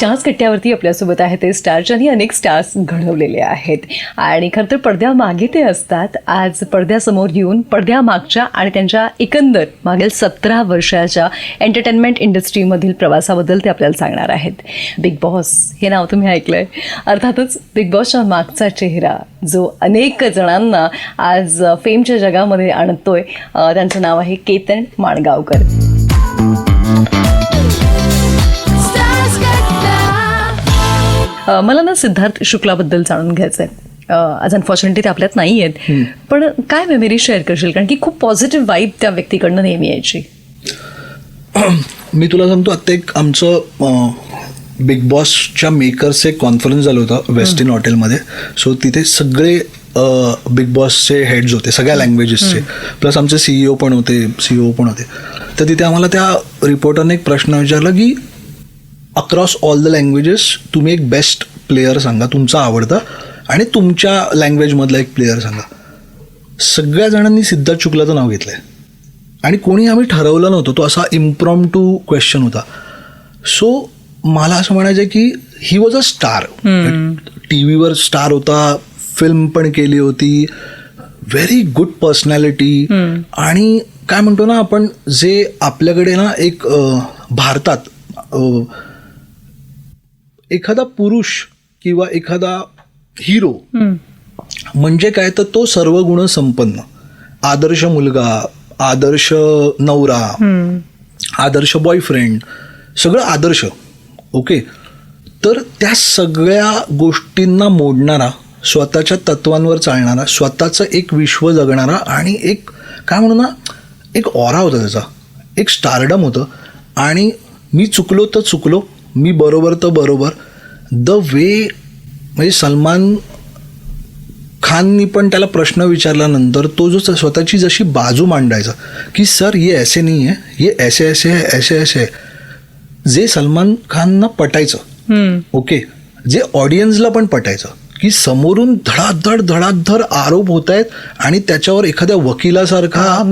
Stars कट्ट्यावरती आपल्यासोबत आहे ते स्टार ज्यांनी अनेक स्टार्स घडवलेले आहेत आणि खरं तर पडद्यामागे ते असतात. आज पडद्यासमोर येऊन पडद्यामागच्या आणि त्यांच्या एकंदर मागील 17 वर्षाच्या एंटरटेनमेंट इंडस्ट्रीमधील प्रवासाबद्दल ते आपल्याला सांगणार आहेत. बिग बॉस हे नाव तुम्ही ऐकलंय. अर्थातच बिग बॉसच्या मागचा चेहरा जो अनेक जणांना आज फेमच्या जगामध्ये आणतोय त्यांचं नाव आहे केतन माणगावकर. मला ना सिद्धार्थ शुक्लाबद्दल जाणून घ्यायचं आहे. आज अनफॉर्च्युनेटली ते आपल्यात नाही आहेत, पण काय मेमरी शेअर करशील, कारण की खूप पॉझिटिव्ह वाईब त्या व्यक्तीकडनं नेहमी यायची. मी तुला सांगतो, आत्ता एक आमचं बिग बॉसच्या मेकर्सचं एक कॉन्फरन्स झालं होतं वेस्टिन हॉटेलमध्ये. सो तिथे सगळे बिग बॉसचे हेड्स होते सगळ्या लँग्वेजेसचे, प्लस आमचे सीईओ पण होते. तर तिथे आम्हाला त्या रिपोर्टरने एक प्रश्न विचारला की अक्रॉस ऑल द लँग्वेजेस तुम्ही एक बेस्ट प्लेयर सांगा, तुमचा आवडता, आणि तुमच्या लँग्वेजमधला एक प्लेयर सांगा. सगळ्या जणांनी सिद्धार्थ शुक्लाचं नाव घेतलं आहे आणि कोणी आम्ही ठरवलं नव्हतं. तो असा इम्प्रॉम्प्टू क्वेश्चन होता. सो मला असं म्हणायचं आहे की he was a star. T व्हीवर स्टार होता, फिल्म पण केली होती, व्हेरी गुड पर्सनॅलिटी. आणि काय म्हणतो ना आपण, जे आपल्याकडे ना एक भारतात एखादा पुरुष किंवा एखादा हिरो म्हणजे काय, तर तो सर्व गुण संपन्न, आदर्श मुलगा, आदर्श नवरा, आदर्श बॉयफ्रेंड, सगळं आदर्श. ओके, तर त्या सगळ्या गोष्टींना मोडणारा, स्वतःच्या तत्वांवर चालणारा, स्वतःचं एक विश्व जगणारा, आणि एक काय म्हणू ना, एक ऑरा होता त्याचा, एक स्टारडम होतं. आणि मी चुकलो तर चुकलो, मी बरोबर तर बरोबर. द वे म्हणजे सलमान खाननी पण त्याला प्रश्न विचारल्यानंतर तो जो स्वतःची जशी बाजू मांडायचा की सर ये ऐसे नहीं है, ये ऐसे ऐसे है, ऐसे ऐसे है, जे सलमान खानना पटायचं. ओके, जे ऑडियन्सला पण पटायचं की समोरून धडाधड आरोप होत आहेत आणि त्याच्यावर एखाद्या वकिलासारखा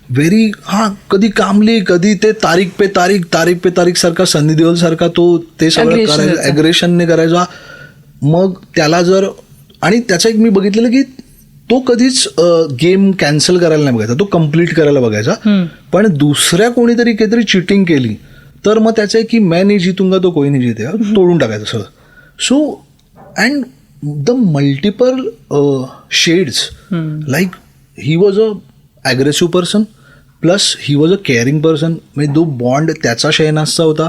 व्हेरी कधी कामली, कधी ते तारीख पे तारीख सारखा, सनी देओल सारखा तो ते सगळं करायचं, ॲग्रेशनने करायचा. मग त्याला जर, आणि त्याचं एक मी बघितलेलं की तो कधीच गेम कॅन्सल करायला नाही बघायचा, तो कम्प्लीट करायला बघायचा. पण दुसऱ्या कोणीतरी काहीतरी चिटिंग केली तर मग त्याचं आहे की मैं नाही जितूंगा तो कोई नाही जिते, तोडून टाकायचं सगळं. So and the multiple shades, like he was a aggressive person plus he was a caring person. म्हणजे तो बॉन्ड त्याचा शहनाजचा होता,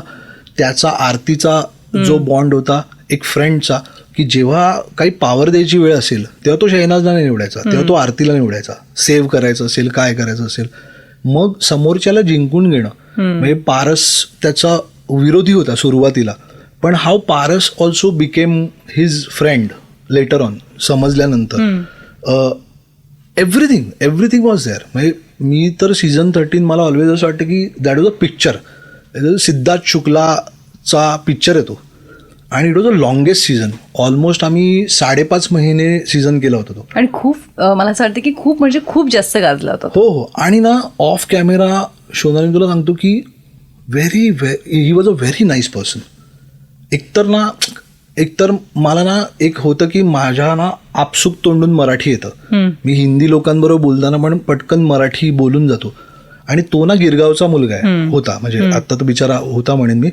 त्याचा आरतीचा जो बॉन्ड होता एक फ्रेंडचा, की जेव्हा काही पॉवर द्यायची वेळ असेल तेव्हा तो शहनाजला नाही निवडायचा, तेव्हा तो आरतीला निवडायचा. सेव्ह करायचं असेल, काय करायचं असेल, मग समोरच्याला जिंकून घेणं. म्हणजे पारस त्याचा विरोधी होता सुरुवातीला, पण how Paras also became his friend later on, समजल्यानंतर एव्हरीथिंग वॉज देअर. म्हणजे मी तर सीझन 13 मला ऑलवेज असं वाटतं की that was a picture. Siddharth शुक्लाचा पिक्चर येतो आणि it was a longest season. Almost आम्ही 5.5 महिने सीझन केला होता तो, आणि खूप मला असं वाटतं की खूप जास्त गाजला होता. हो. आणि ना ऑफ कॅमेरा शोनाली तुला सांगतो की he was a very nice person. एकतर मला ना एक होतं की माझ्या ना आपसूक तोंडून मराठी येतं, मी हिंदी लोकांबरोबर बोलताना पण पटकन मराठी बोलून जातो. आणि तो ना गिरगावचा मुलगा आहे होता, म्हणजे आता तर बिचारा होता म्हणेन मी.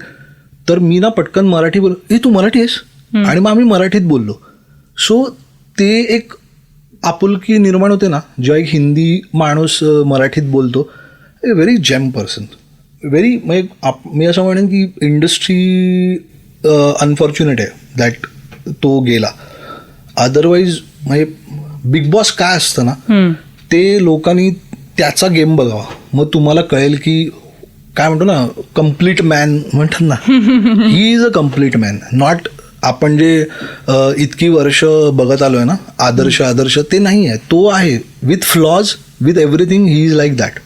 तर मी ना पटकन मराठी तू मराठी आहेस, आणि मग आम्ही मराठीत बोललो. सो ते एक आपुलकी निर्माण होते ना, जेव्हा एक हिंदी माणूस मराठीत बोलतो. व्हेरी जेम पर्सन, व्हेरी. म्हणजे मी असं म्हणेन की इंडस्ट्री अनफॉर्च्युनेट आहे दॅट तो गेला. अदरवाईज म्हणजे बिग बॉस काय असतं ना, ते लोकांनी त्याचा गेम बघावा, मग तुम्हाला कळेल की काय म्हणतो ना, कम्प्लीट मॅन म्हणतात ना, he is a complete man. Not आपण जे इतकी वर्ष बघत आलोय ना आदर्श, ते नाही आहे. तो आहे with flaws, with everything, he is like that.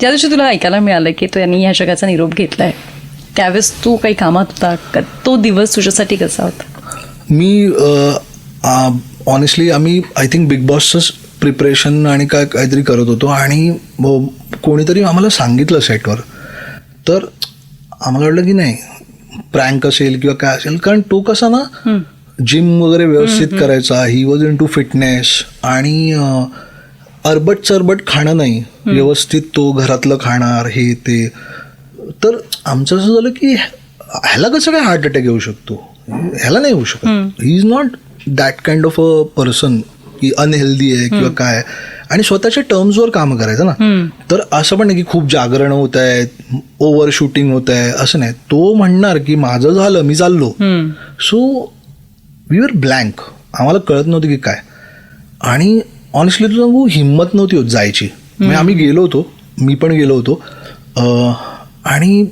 ज्या दिवशी तुला ऐकायला मिळालं की तो यांनी ह्या जगाचा निरोप घेतलाय, त्यावेळेस तू काही कामात होता, तो दिवस तुझ्यासाठी कसा होता? मी ऑनेस्टली आम्ही आय थिंक बिग बॉसचंच प्रिपरेशन आणि काहीतरी करत होतो, आणि कोणीतरी आम्हाला सांगितलं सेटवर, तर आम्हाला वाटलं की नाही प्रँक असेल किंवा काय असेल, कारण तो कसा ना जिम वगैरे व्यवस्थित करायचा, he was into fitness, आणि अरबट चरबट खाणं नाही, व्यवस्थित तो घरातलं खाणार हे ते. तर आमचं असं झालं की ह्याला कसं काय हार्ट अटॅक येऊ शकतो, ह्याला नाही होऊ शकत, ही is not that kind of a person की अनहेल्दी आहे किंवा काय, आणि स्वतःच्या टर्म्सवर काम करायचं ना. तर असं पण नाही की खूप जागरण होत आहे, ओव्हर शूटिंग होत आहे, असं नाही. तो म्हणणार की माझं झालं, मी चाललो. सो वी वर ब्लँक, आम्हाला कळत नव्हतं की काय. आणि ऑनेस्टली तुझं सांगू, हिंमत नव्हती होत जायची. म्हणजे आम्ही गेलो होतो, मी पण गेलो होतो, आणि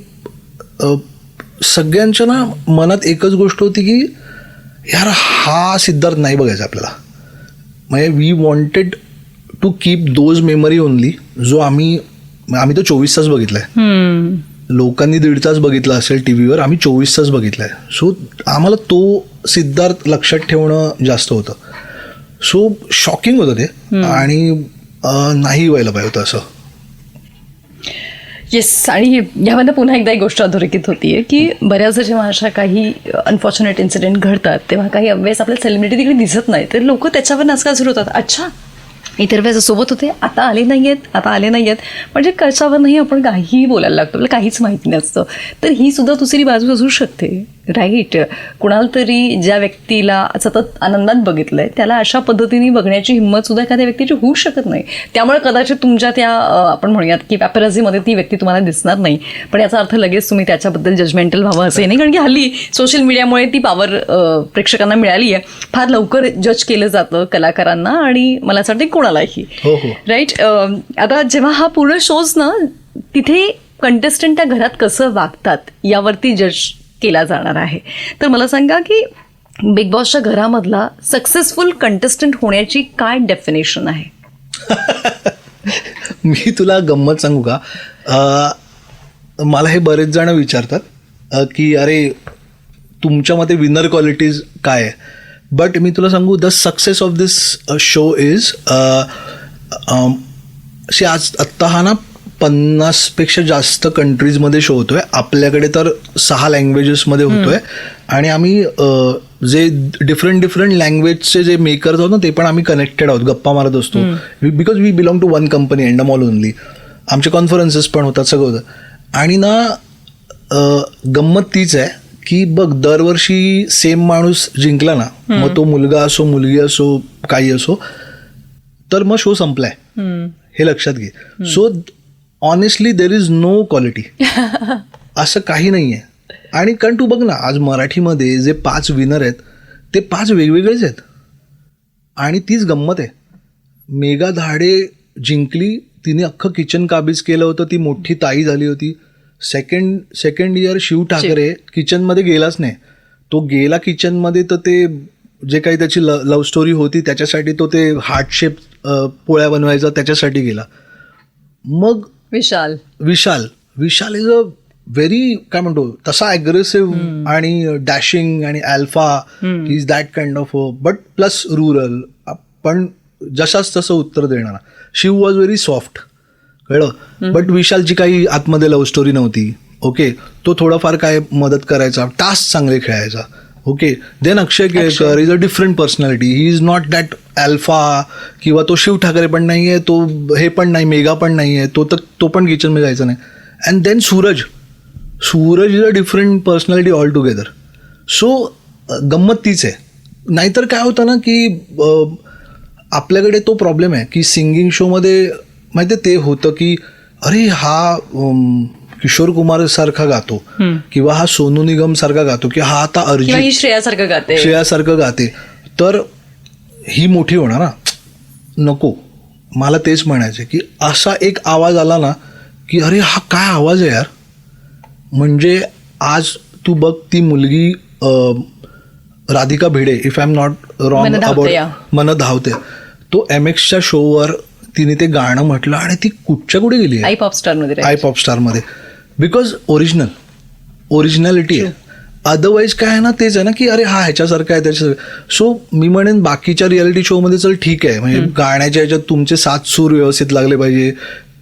सगळ्यांच्या ना मनात एकच गोष्ट होती की यार हा सिद्धार्थ नाही बघायचा आपल्याला. म्हणजे we wanted to keep those memory only, जो आम्ही तो 24 तास बघितलाय. लोकांनी 1.5 तास बघितला असेल टीव्हीवर, आम्ही 24 तास बघितलाय. सो आम्हाला तो सिद्धार्थ लक्षात ठेवणं जास्त होतं. सो शॉकिंग होतं ते, आणि नाही व्हायला पाहिजे होतं असं. येस. आणि यामध्ये पुन्हा एकदा एक गोष्ट अधोरेखित होतीये की बऱ्याचदा जेव्हा अशा काही अनफॉर्च्युनेट इन्सिडेंट घडतात तेव्हा काही वेळेस आपल्या सेलिब्रिटी तिकडे दिसत नाही, तर लोक त्याच्यावर नाचका सुरू होतात. अच्छा, इतर वेळेस सोबत होते, आता आले नाही आहेत, म्हणजे कशावरही आपण काहीही बोलायला लागतो, आपल्याला काहीच माहिती नसतं. तर ही सुद्धा दुसरी बाजू असू शकते, राईट. कुणाला तरी ज्या व्यक्तीला सतत आनंदात बघितलंय त्याला अशा पद्धतीने बघण्याची हिंमत सुद्धा एखाद्या व्यक्तीची होऊ शकत नाही. त्यामुळे कदाचित तुमच्या त्या आपण म्हणूयात की पॅपराझीमध्ये ती व्यक्ती तुम्हाला दिसणार नाही, पण याचा अर्थ लगेच तुम्ही त्याच्याबद्दल जजमेंटल व्हावं असं नाही. कारण की हल्ली सोशल मीडियामुळे ती पॉवर प्रेक्षकांना मिळाली आहे. फार लवकर जज केलं जातं कलाकारांना, आणि मला असं वाटतं कोणालाही, राईट. आता जेव्हा हा पूर्ण शोज ना, तिथे कंटेस्टंट त्या घरात कसं वागतात यावरती जज केला जाणार आहे. तर मला सांगा की बिग बॉसच्या घरामधला सक्सेसफुल कंटेस्टंट होण्याची काय डेफिनेशन आहे? मी तुला गंमत सांगू का, मला हे बरेच जण विचारतात की अरे तुमच्या मते विनर क्वालिटीज काय आहे. बट मी तुला सांगू, the success of this show is आज आत्ता हा ना 50पेक्षा जास्त कंट्रीजमध्ये शो होतोय. आपल्याकडे तर 6 लँग्वेजेसमध्ये होतोय, आणि आम्ही जे डिफरंट लँग्वेजचे जे मेकर्स आहोत ना, ते पण आम्ही कनेक्टेड आहोत, गप्पा मारत असतो. Because we belong to one company, Endemol only. आमचे कॉन्फरन्सेस पण होतात, सगळं होतं. आणि ना गंमत तीच आहे की बघ, दरवर्षी सेम माणूस जिंकला ना, मग तो मुलगा असो, मुलगी असो, काही असो, तर मग शो संपलाय, हे लक्षात घे. So honestly there is no quality, असं काही नाही आहे. आणि कारण तू बघ ना, आज मराठीमध्ये जे 5 विनर आहेत ते 5 वेगवेगळेच आहेत. आणि तीच गंमत आहे. मेघा धाडे जिंकली, तिने अख्खं किचन काबीज केलं होतं, ती मोठी ताई झाली होती. सेकंड इयर शिव ठाकरे किचनमध्ये गेलाच नाही. तो गेला किचनमध्ये तर ते जे काही त्याची लव्ह स्टोरी होती त्याच्यासाठी तो ते हार्ट शेप पोळ्या बनवायचा, त्याच्यासाठी गेला. मग विशाल इज अ व्हेरी, काय म्हणतो तसा ॲग्रेसिव्ह आणि डॅशिंग आणि alpha, he is that kind of, but plus rural, पण जशाच तसं उत्तर देणारा. शिव वॉज व्हेरी सॉफ्ट, कळलं. बट विशालची काही आतमध्ये लव्ह स्टोरी नव्हती. ओके, तो थोडाफार काय मदत करायचा, टास्क चांगले खेळायचा. Okay, then Akshay Kelkar is a different personality. He is not that alpha, किंवा तो शिव ठाकरे पण नाही आहे, तो हे पण नाही, मेघा पण नाही आहे, तो पण किचनमध्ये जायचा नाही. And then Suraj is a different personality all together. So गंमत तीच आहे. नाहीतर काय होतं ना की आपल्याकडे तो प्रॉब्लेम आहे की सिंगिंग शोमध्ये माहिती ते होतं की अरे हा किशोर कुमार सारखा गातो, किंवा हा सोनू निगम सारखा गातो, की हा आता अर्जित श्रेयासारखं गाते, तर ही मोठी होणार ना. नको, मला तेच म्हणायचं की असा एक आवाज आला ना की अरे हा काय आवाज आहे यार. म्हणजे आज तू बघ, ती मुलगी Radhika Bhide, if I am not wrong about, मन धावते, तो MXच्या शोवर तिने ते गाणं म्हटलं आणि ती कुठे गेली आहे, आय पॉप स्टारमध्ये. बिकॉज ओरिजिनॅलिटी आहे. अदरवाईज काय आहे ना, तेच आहे ना की अरे हा ह्याच्यासारखा आहे, त्याच्यासारखं. सो मी म्हणेन बाकीच्या रियालिटी शोमध्ये चल ठीक आहे, म्हणजे गाण्याच्या ह्याच्यात तुमचे 7 सूर व्यवस्थित लागले पाहिजे,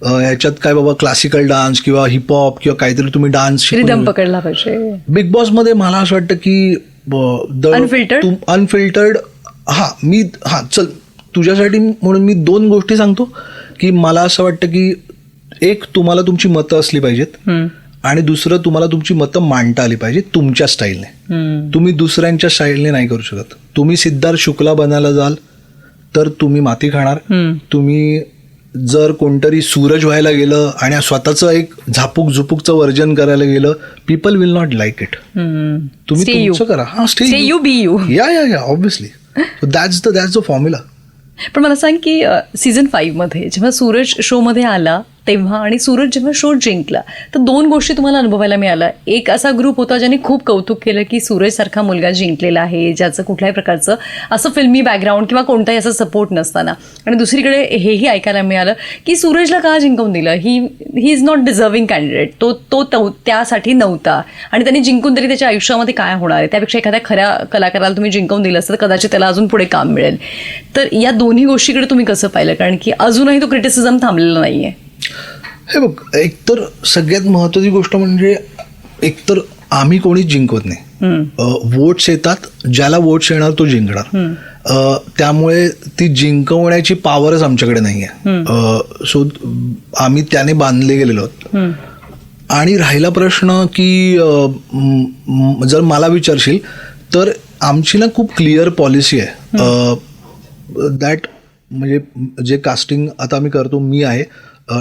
ह्याच्यात काय बाबा क्लासिकल डान्स किंवा हिपहॉप किंवा काहीतरी तुम्ही डान्स रिदम पकडला पाहिजे. बिग बॉस मध्ये मला असं वाटतं की अनफिल्टर्ड चल तुझ्यासाठी म्हणून मी 2 गोष्टी सांगतो की मला असं वाटतं की एक, तुम्हाला तुमची मतं असली पाहिजेत आणि दुसरं, तुम्हाला तुमची मतं मांडता आली पाहिजे तुमच्या स्टाईलने. तुम्ही दुसऱ्यांच्या स्टाईलने नाही करू शकत. तुम्ही सिद्धार्थ शुक्ला बनायला जाल तर तुम्ही माती खाणार. तुम्ही जर कोणतरी सूरज व्हायला गेलं आणि स्वतःचं एक झापूक झुपूकचं वर्जन करायला गेलं, people will not like it. तुम्ही तुमचं करा. या ऑब्व्हियसली दॅट्स द फॉर्म्युला. पण मला सांग की सीझन 5 मध्ये जेव्हा सूरज शो मध्ये आला तेव्हा आणि सूरज जेव्हा शो जिंकला तर 2 गोष्टी तुम्हाला अनुभवायला मिळाल्या. एक असा ग्रुप होता ज्याने खूप कौतुक केलं की सूरज सारखा मुलगा जिंकलेला आहे ज्याचं कुठल्याही प्रकारचं असं फिल्मी बॅकग्राऊंड किंवा कोणताही असं सपोर्ट नसताना. आणि दुसरीकडे हेही ऐकायला मिळालं की सूरजला का जिंकवून दिलं, ही इज नॉट डिझर्विंग कॅन्डिडेट, तो त्यासाठी नव्हता आणि त्यांनी जिंकून तरी त्याच्या आयुष्यामध्ये काय होणार आहे, त्यापेक्षा एखाद्या खऱ्या कलाकाराला तुम्ही जिंकवून दिलं असतं तर कदाचित त्याला अजून पुढे काम मिळेल. तर या दोन्ही गोष्टीकडे तुम्ही कसं पाहिलं, कारण की अजूनही तो क्रिटिसिझम थांबलेला नाहीये. हे बघ, एकतर सगळ्यात महत्वाची गोष्ट म्हणजे एकतर आम्ही कोणीच जिंकवत नाही. वोट्स येतात, ज्याला वोट्स येणार तो जिंकणार. त्यामुळे ती जिंकवण्याची पॉवरच आमच्याकडे नाही आहे. सो आम्ही त्याने बांधले गेलेलो आहोत. आणि राहिला प्रश्न की जर मला विचारशील तर आमची ना खूप क्लिअर पॉलिसी आहे दॅट म्हणजे जे कास्टिंग आता आम्ही करतो, मी आहे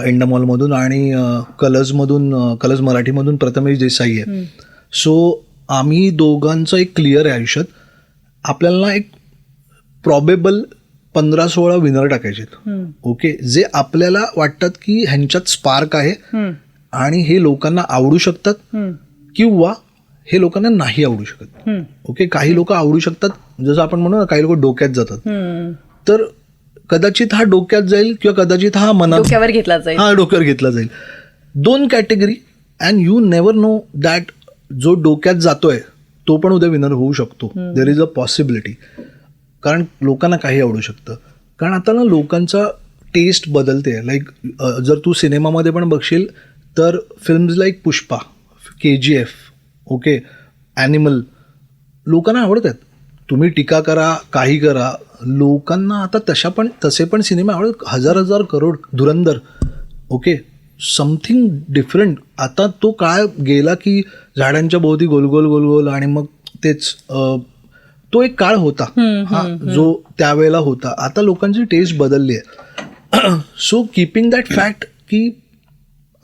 एंडामॉलमधून आणि कलर्स मराठीमधून प्रथमेश देसाई आहे. सो आम्ही दोघांचं एक क्लिअर आहे आयुष्यात. आपल्याला एक प्रॉबेबल 15-16 विनर टाकायचे. ओके, जे आपल्याला वाटतात की ह्यांच्यात स्पार्क आहे आणि हे लोकांना आवडू शकतात किंवा हे लोकांना नाही आवडू शकत. ओके, काही लोक आवडू शकतात, जसं आपण म्हणू ना काही लोक डोक्यात जातात, तर कदाचित हा डोक्यात जाईल किंवा कदाचित हा मनात डोक्यावर घेतला जाईल. 2 category and you never know that जो डोक्यात जातोय तो पण उद्या विनर होऊ शकतो. There is a possibility. कारण लोकांना काही आवडू शकतं. कारण आता ना लोकांचा टेस्ट बदलते. लाईक जर तू सिनेमामध्ये पण बघशील तर films like Pushpa, KGF, okay, animal लोकांना आवडतात. तुम्ही टीका करा, काही करा, लोकांना आता तसे पण सिनेमा आवडत. 1000 करोड धुरंधर, ओके, समथिंग डिफरंट. आता तो काळ गेला की झाडांच्या भोवती गोल आणि मग तेच तो एक काळ होता जो त्यावेळेला होता. आता लोकांची टेस्ट बदलली आहे. सो किपिंग दॅट फॅक्ट की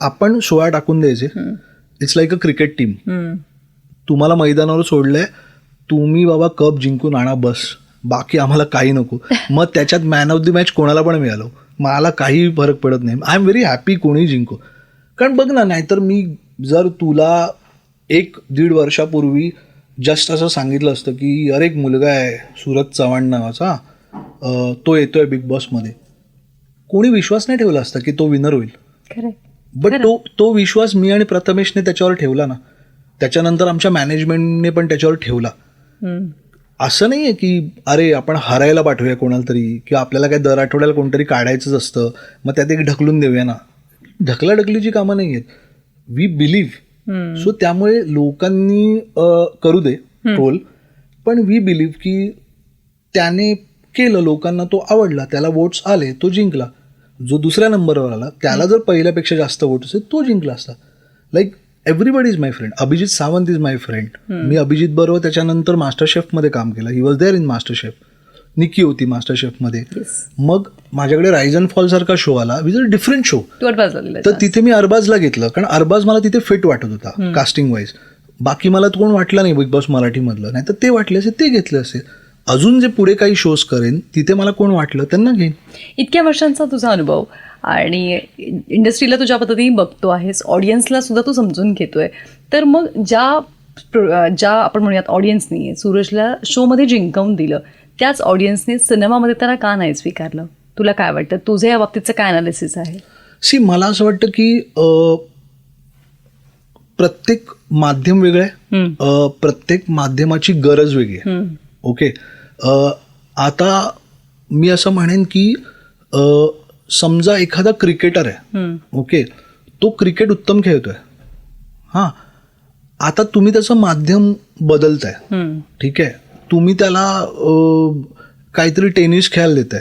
आपण 16 टाकून द्यायचे. It's like a cricket team. तुम्हाला मैदानावर सोडलंय, तुम्ही बाबा कप जिंकून आणा बस, बाकी आम्हाला काही नको. मग त्याच्यात मॅन ऑफ द मॅच कोणाला पण मिळालो, मला काही फरक पडत नाही. आय एम व्हेरी हॅपी कोणी जिंको. कारण बघ ना, नाहीतर मी जर तुला 1-1.5 वर्षापूर्वी जस्ट असं सांगितलं असतं की अरे एक मुलगा आहे सूरज चव्हाण नावाचा, तो येतोय बिग बॉसमध्ये, कोणी विश्वास नाही ठेवला असता की तो विनर होईल. बट तो विश्वास मी आणि प्रथमेशने त्याच्यावर ठेवला ना. त्याच्यानंतर आमच्या मॅनेजमेंटने पण त्याच्यावर ठेवला. असं नाही आहे की अरे आपण हरायला पाठवूया कोणाला तरी किंवा आपल्याला काय दर आठवड्याला कोणतरी काढायचंच असतं मग त्यात एक ढकलून देऊया ना. ढकलाढकलीची कामं नाही आहेत. We believe. सो त्यामुळे लोकांनी करू दे ट्रोल, पण वी बिलीव्ह की त्याने केलं, लोकांना तो आवडला, त्याला वोट्स आले, तो जिंकला. जो दुसऱ्या नंबरवर आला त्याला जर पहिल्यापेक्षा जास्त वोट्स आहेत तो जिंकला असता. Like everybody is my friend. Abhijit Sawant is my friend. मी अभिजित बरोबर त्याच्यानंतर मास्टर शेफमध्ये काम केलं. He was there in master chef. Nikki होती मास्टर शेफमध्ये. मग माझ्याकडे राईज अँड फॉल सारखा शो आला, विच अ डिफरंट शो. तर तिथे मी अरबाजला घेतलं कारण अरबाज मला तिथे फिट वाटत होता कास्टिंग वाईज. बाकी मला कोण वाटलं नाही बिग बॉस मराठीमधलं, नाही तर ते वाटले असेल ते घेतले असेल. अजून जे पुढे काही शोज करेन तिथे मला कोण वाटलं त्यांना घेईन. इतक्या वर्षांचा तुझा अनुभव आणि इंडस्ट्रीला तुझ्या पद्धतीने बघतो आहेस, ऑडियन्सला सुद्धा तू समजून घेतोय, तर मग ज्या आपण म्हणूयात ऑडियन्सनी सूरजला शोमध्ये जिंकवून दिलं त्याच ऑडियन्सने सिनेमामध्ये त्याला का नाही स्वीकारलं? तुला काय वाटतं? तुझं या बाबतीतचं काय अनालिसिस आहे? मला असं वाटतं की प्रत्येक माध्यम वेगळं आहे, प्रत्येक माध्यमाची गरज वेगळी आहे. ओके, आता मी असं म्हणेन की समजा एखादा क्रिकेटर आहे, ओके, तो क्रिकेट उत्तम खेळतोय, हां, आता तुम्ही त्याचं माध्यम बदलताय, ठीक आहे, तुम्ही त्याला काहीतरी टेनिस खेळायला देताय,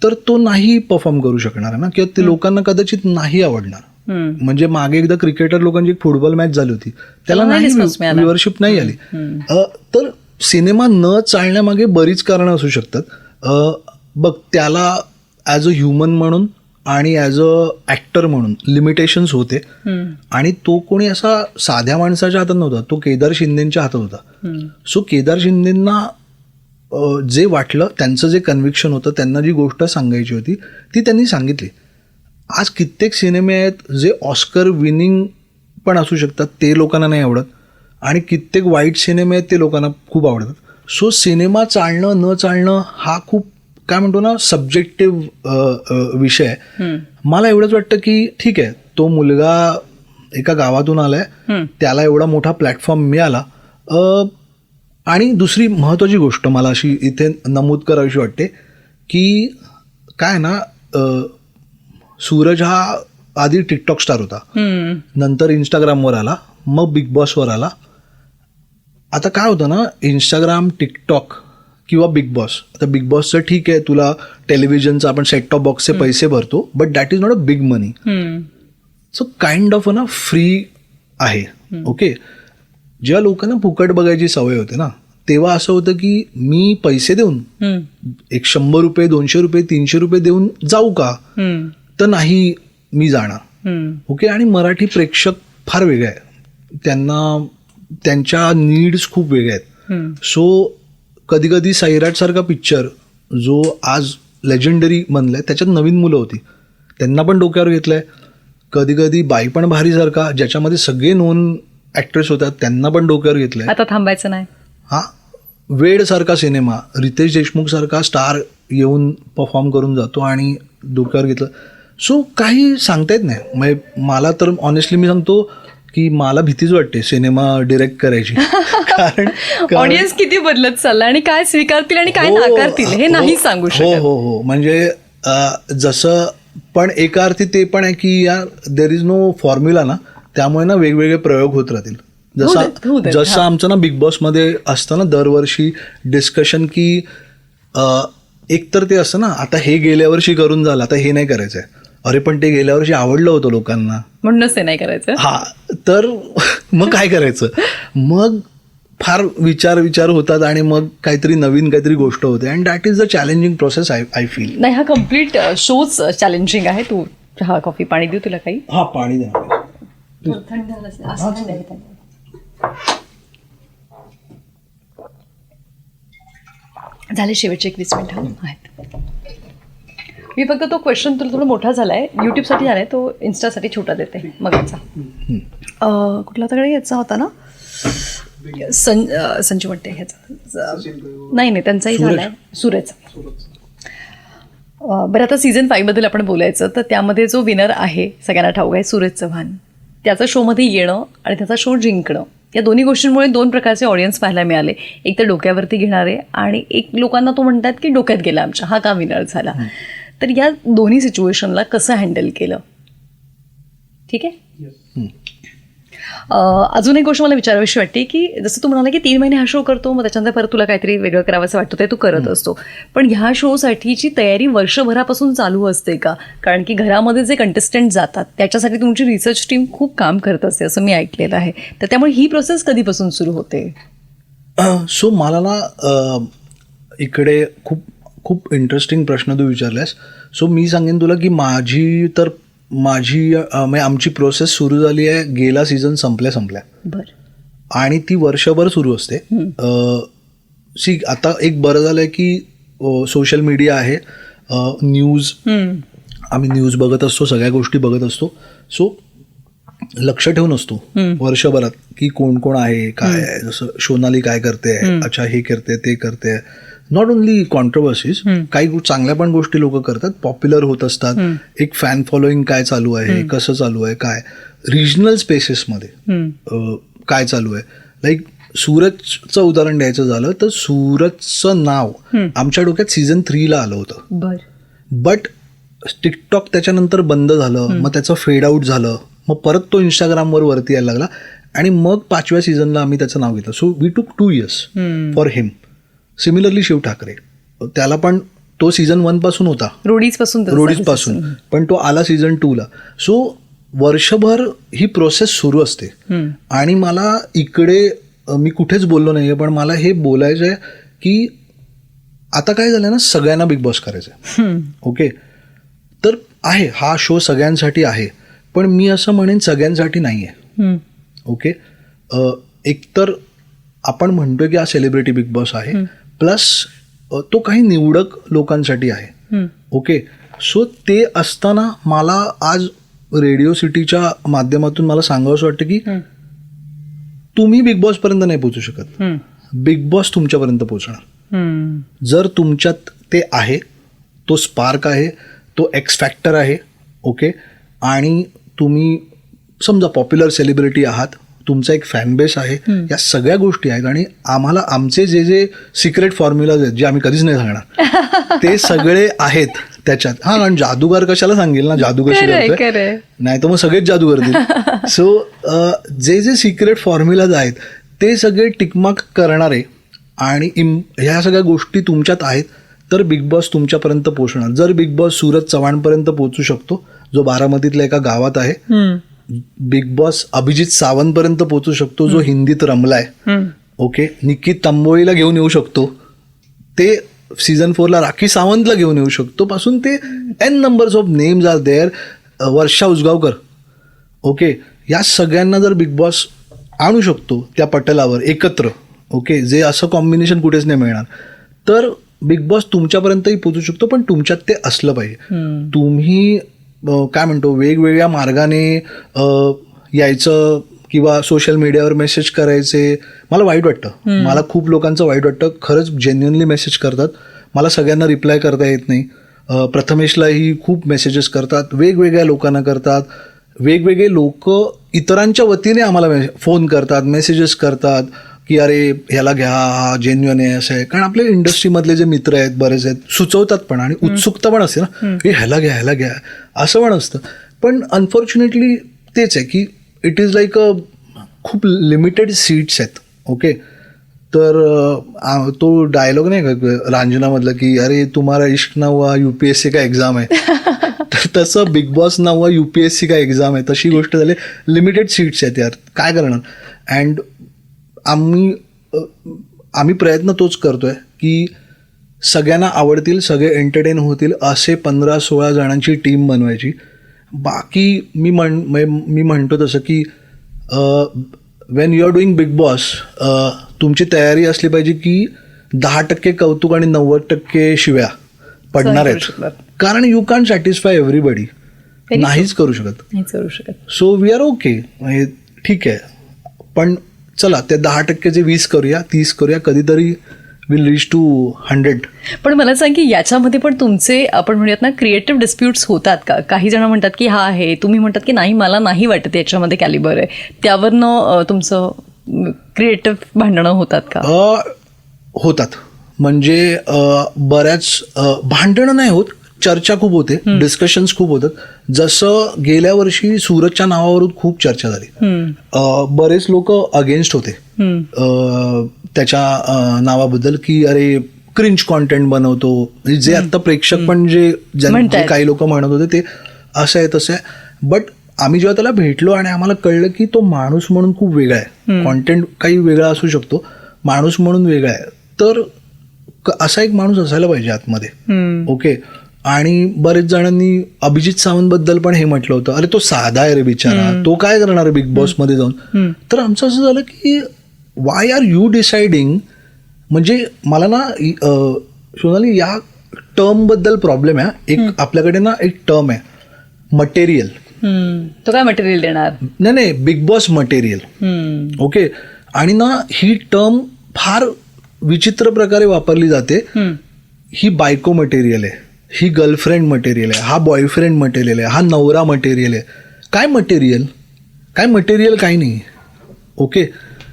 तर तो नाही परफॉर्म करू शकणार ना, किंवा ते लोकांना कदाचित नाही आवडणार. म्हणजे मागे एकदा क्रिकेटर लोकांची एक फुटबॉल मॅच झाली होती, त्याला नाही व्ह्युअरशिप नाही आली. तर सिनेमा न चालण्यामागे बरीच कारणं असू शकतात. बघ, त्याला ॲज अ ह्युमन म्हणून आणि ॲज अ ॲक्टर म्हणून लिमिटेशन्स होते, आणि तो कोणी असा साध्या माणसाच्या हातात नव्हता, तो केदार शिंदेच्या हातात होता. सो केदार शिंदेंना जे वाटलं, त्यांचं जे कन्व्हिक्शन होतं, त्यांना जी गोष्ट सांगायची होती ती त्यांनी सांगितली. आज कित्येक सिनेमे आहेत जे ऑस्कर विनिंग पण असू शकतात, ते लोकांना नाही आवडत, आणि कित्येक वाईट सिनेमे आहेत ते लोकांना खूप आवडतात. सो सिनेमा चालणं न चालणं हा खूप काय म्हणतो ना सब्जेक्टिव्ह विषय आहे. मला एवढंच वाटतं की ठीक आहे, तो मुलगा एका गावातून आलाय, त्याला एवढा मोठा प्लॅटफॉर्म मिळाला. आणि दुसरी महत्त्वाची गोष्ट मला अशी इथे नमूद करावीशी वाटते की काय ना, सूरज हा आधी टिकटॉक स्टार होता, नंतर इंस्टाग्रामवर आला, मग बिग बॉसवर आला. आता काय होतं ना, इंस्टाग्राम, टिकटॉक किंवा बिग बॉस, आता बिग बॉसचं ठीक आहे, तुला टेलिव्हिजनचा आपण सेट टॉप बॉक्सचे पैसे भरतो, but that is not a big money. So kind of ना फ्री आहे. ओके, जेव्हा लोकांना फुकट बघायची सवय होते ना, तेव्हा असं होतं की मी पैसे देऊन एक 100 रुपये, 200 रुपये, 300 रुपये देऊन जाऊ का, तर नाही मी जाणार. ओके, आणि मराठी प्रेक्षक फार वेगळे आहे, त्यांना त्यांच्या नीड्स खूप वेगळ्या आहेत. सो कधी कधी सैराट सारखा पिक्चर जो आज लेजेंडरी बनलाय, त्याच्यात नवीन मुलं होती, त्यांना पण डोक्यावर घेतलंय. कधी कधी बाई पण भारी सारखा, ज्याच्यामध्ये सगळे नोन ॲक्ट्रेस होतात, त्यांना पण डोक्यावर घेतलंय. आता थांबायचं नाही. हा, वेड सारखा सिनेमा, रितेश देशमुख सारखा स्टार येऊन परफॉर्म करून जातो आणि डोक्यावर घेतलं. सो काही सांगता येत नाही. म्हणजे मला तर ऑनेस्टली मी सांगतो की मला भीतीच वाटते सिनेमा डिरेक्ट करायची. कारण ऑडियन्स किती बदलत चालला आणि काय स्वीकारतील आणि काय नाकारतील हे नाही सांगू शकत. हो, म्हणजे जसं, पण एका अर्थी ते पण आहे की यार देर इज नो फॉर्म्युला ना, त्यामुळे ना वेगवेगळे प्रयोग होत राहतील. जसं आमचं ना बिग बॉसमध्ये असतं ना दरवर्षी डिस्कशन की एकतर ते असतं ना, आता हे गेल्या वर्षी करून झालं, आता हे नाही करायचंय, अरे पण ते गेल्या वर्षी आवडलं होतं लोकांना, म्हणूनच ते नाही करायचं. हा, तर मग काय करायचं, मग फार विचार होतात आणि मग काहीतरी नवीन काहीतरी गोष्ट होते, and that is the challenging process I feel. नाही, हा कम्प्लीट शोच चॅलेंजिंग आहे. तू चहा कॉफी पाणी देऊ तुला काही? हा, पाणी द्या. झाले शेवटचे 21 मिनिटं आहेत. मी फक्त तो क्वेश्चन तुला थोडा मोठा झालाय, युट्यूबसाठी झालाय, तो इन्स्टासाठी छोटा देते मगाचा. कुठला तरी याचा होता ना, संजू म्हणते ह्याचा, नाही त्यांचाही झालाय, सूरजचा. बरं, आता सीझन 5 बद्दल आपण बोलायचं तर त्यामध्ये जो विनर आहे सगळ्यांना ठाऊक आहे, सूरज चव्हाण. त्याचा शोमध्ये येणं आणि त्याचा शो जिंकणं, या दोन्ही गोष्टींमुळे 2 प्रकारचे ऑडियन्स पाहायला मिळाले. एक तर डोक्यावरती घेणारे, आणि एक लोकांना तो म्हणतात की डोक्यात गेला आमच्या, हा का विनर झाला. तर या दोन्ही सिच्युएशनला कसं हँडल केलं? ठीक आहे. अजून एक गोष्ट मला विचारावीशी वाटते की जसं तू म्हणाला की 3 महिने हा शो करतो, मग त्याच्यानंतर परत तुला काहीतरी वेगळं करावंसं वाटतं, ते तू करत असतो, पण ह्या शोसाठीची तयारी वर्षभरापासून चालू असते का? कारण की घरामध्ये जे कंटेस्टंट जातात त्याच्यासाठी तुमची रिसर्च टीम खूप काम करत असते असं मी ऐकलेलं आहे, तर त्यामुळे ही प्रोसेस कधीपासून सुरू होते? सो मला ना इकडे खूप इंटरेस्टिंग प्रश्न तू विचारलास. सो मी सांगेन तुला की आमची प्रोसेस सुरू झाली आहे गेला सीझन संपल्या, आणि ती वर्षभर सुरू असते. आता एक बरं झालंय की सोशल मीडिया आहे, न्यूज, आम्ही न्यूज बघत असतो, सगळ्या गोष्टी बघत असतो. सो लक्ष ठेवून असतो वर्षभरात की कोण कोण आहे, काय आहे. जसं सोनाली काय करते, अच्छा हे करते ते करते. नॉट ओनली कॉन्ट्रोवर्सीज, काही चांगल्या पण गोष्टी लोक करतात, पॉप्युलर होत असतात. एक फॅन फॉलोईंग काय चालू आहे, कसं चालू आहे, काय रिजनल स्पेसेसमध्ये काय चालू आहे. लाईक सूरजचं उदाहरण द्यायचं झालं तर सूरजचं नाव आमच्या डोक्यात सीझन 3 ला आलं होतं, बट टिकटॉक त्याच्यानंतर बंद झालं, मग त्याचं फेड आउट झालं, मग परत तो इंस्टाग्रामवर वरती यायला लागला आणि मग 5व्या सीझनला आम्ही त्याचं नाव घेतलं. So we took 2 years for him. Similarly Shiv Thackeray, त्याला पण तो सीझन 1 पासून होता, रोडीज पासून, पण तो आला सीझन 2 ला. सो वर्षभर ही प्रोसेस सुरू असते. आणि मला इकडे मी कुठेच बोललो नाहीये, पण मला हे बोलायचं आहे की आता काय झालं ना, सगळ्यांना बिग बॉस करायचंय. ओके, तर आहे हा शो सगळ्यांसाठी आहे, पण मी असं म्हणेन सगळ्यांसाठी नाहीये. ओके, एकतर आपण म्हणतोय की हा सेलिब्रिटी बिग बॉस आहे, प्लस तो काही निवडक लोकांसाठी आहे. ओके, सो ते असताना मला आज रेडिओ सिटीच्या माध्यमातून मला सांगावंसं वाटतं की तुम्ही बिग बॉस पर्यंत नाही पोहोचू शकत, बिग बॉस तुमच्यापर्यंत पोहोचणार. जर तुमच्यात ते आहे, तो स्पार्क आहे, तो एक्स फॅक्टर आहे. ओके, आणि तुम्ही समजा पॉप्युलर सेलिब्रिटी आहात, तुमचा एक फॅन बेस आहे, या सगळ्या गोष्टी आहेत. आणि आम्हाला आमचे जे जे सिक्रेट फॉर्म्युलाज आहेत जे आम्ही कधीच नाही सांगणार ते सगळे आहेत त्याच्यात. हा, कारण जादूगार कशाला सांगेल ना जादू कशी करतोय, नाही तर मग सगळेच जादू करतील. सो जे जे सिक्रेट फॉर्म्युलाज आहेत ते सगळे टिकमार्क करणारे आणि ह्या सगळ्या गोष्टी तुमच्यात आहेत, तर बिग बॉस तुमच्यापर्यंत पोहोचणार. जर बिग बॉस सूरज चव्हाणपर्यंत पोहोचू शकतो, जो बारामतीतल्या एका गावात आहे, बिग बॉस अभिजित सावंतपर्यंत पोहोचू शकतो, जो हिंदीत रमलाय. ओके, निकी तांबोळीला घेऊन येऊ शकतो, ते सीझन 4 ला राखी सावंतला घेऊन येऊ शकतो, पासून ते N numbers of names are there. Varsha Usgaonkar. Okay, या सगळ्यांना जर बिग बॉस आणू शकतो त्या पटलावर एकत्र, ओके, जे असं कॉम्बिनेशन कुठेच नाही मिळणार, तर बिग बॉस तुमच्यापर्यंतही पोहोचू शकतो. पण तुमच्यात ते असलं पाहिजे. तुम्ही काय म्हणतो वेगवेगळ्या मार्गाने यायचं किंवा सोशल मीडियावर मेसेज करायचे, मला वाईट वाटतं. मला खूप लोकांचं वाईट वाटतं, खरंच जेन्युअनली मेसेज करतात. मला सगळ्यांना रिप्लाय करता येत नाही. प्रथमेशलाही खूप मेसेजेस करतात, वेगवेगळ्या लोकांना करतात, वेगवेगळे लोक इतरांच्या वतीने आम्हाला फोन करतात, मेसेजेस करतात की अरे ह्याला घ्या, हा जेन्युअन आहे, असं आहे. कारण आपल्या इंडस्ट्रीमधले जे मित्र आहेत बरेच आहेत, सुचवतात पण, आणि उत्सुकता पण असते ना, हे ह्याला घ्या असं पण असतं. पण अनफॉर्च्युनेटली तेच आहे की इट इज लाईक खूप लिमिटेड सीट्स आहेत. ओके, तर तो डायलॉग नाही का रांजनामधला की अरे तुम्हारा इश्क ना हुआ UPSC का एक्झाम आहे, तर तसं बिग बॉस ना हुआ UPSC का एक्झाम आहे, तशी गोष्ट झाली. लिमिटेड सीट्स आहेत यार, काय करणार. अँड आम्ही प्रयत्न तोच करतोय की सगळ्यांना आवडतील, सगळे एंटरटेन होतील असे 15-16 जणांची टीम बनवायची. बाकी मी म्हणतो तसं की when you are doing Bigg Boss, तुमची तयारी असली पाहिजे की 10% कौतुक आणि 90% शिव्या पडणार आहेत, कारण यू कॅन सॅटिस्फाय एव्हरीबडी, नाहीच करू शकत. सो वी आर ओके, ठीक आहे. पण चला त्या 10%चे 20 करूया, 30 करूया, कधीतरी विल रीच टू 100. पण मला सांग की याच्यामध्ये पण तुमचे आपण म्हणूयात ना क्रिएटिव्ह डिस्प्यूट्स होतात का? काही जण म्हणतात की हा आहे, तुम्ही म्हणतात की नाही मला नाही वाटत याच्यामध्ये कॅलिबर आहे, त्यावरनं तुमचं क्रिएटिव्ह भांडणं होतात का? होतात, म्हणजे बऱ्याच भांडणं नाही होत, चर्चा खूप होते, डिस्कशन्स खूप होतात. जसं गेल्या वर्षी सूरजच्या नावावरून खूप चर्चा झाली, बरेच लोक अगेन्स्ट होते त्याच्या नावाबद्दल की अरे क्रिंज कॉन्टेंट बनवतो, जे आता प्रेक्षक पण जे काही लोक म्हणत होते ते असं आहे तसं आहे. बट आम्ही जेव्हा त्याला भेटलो आणि आम्हाला कळलं की तो माणूस म्हणून खूप वेगळा आहे, कॉन्टेंट काही वेगळा असू शकतो, माणूस म्हणून वेगळा आहे, तर असा एक माणूस असायला पाहिजे आतमध्ये. ओके, आणि बरेच जणांनी अभिजित सावंत बद्दल पण हे म्हटलं होतं, अरे तो साधा आहे रे बिचारा, तो काय करणार आहे बिग बॉस मध्ये जाऊन. तर आमचं असं झालं की वाय आर यू डिसाइडिंग, म्हणजे मला ना सोनाली या टर्म बद्दल प्रॉब्लेम आहे. एक आपल्याकडे ना एक टर्म आहे मटेरियल. तो काय मटेरियल देणार? नाही, बिग बॉस मटेरियल. ओके, आणि ना ही टर्म फार विचित्र प्रकारे वापरली जाते. ही बायको मटेरियल आहे, ही गर्लफ्रेंड मटेरियल आहे, हा बॉयफ्रेंड मटेरियल आहे, हा नवरा मटेरियल आहे. काय मटेरियल? काय मटेरियल काही नाही. ओके,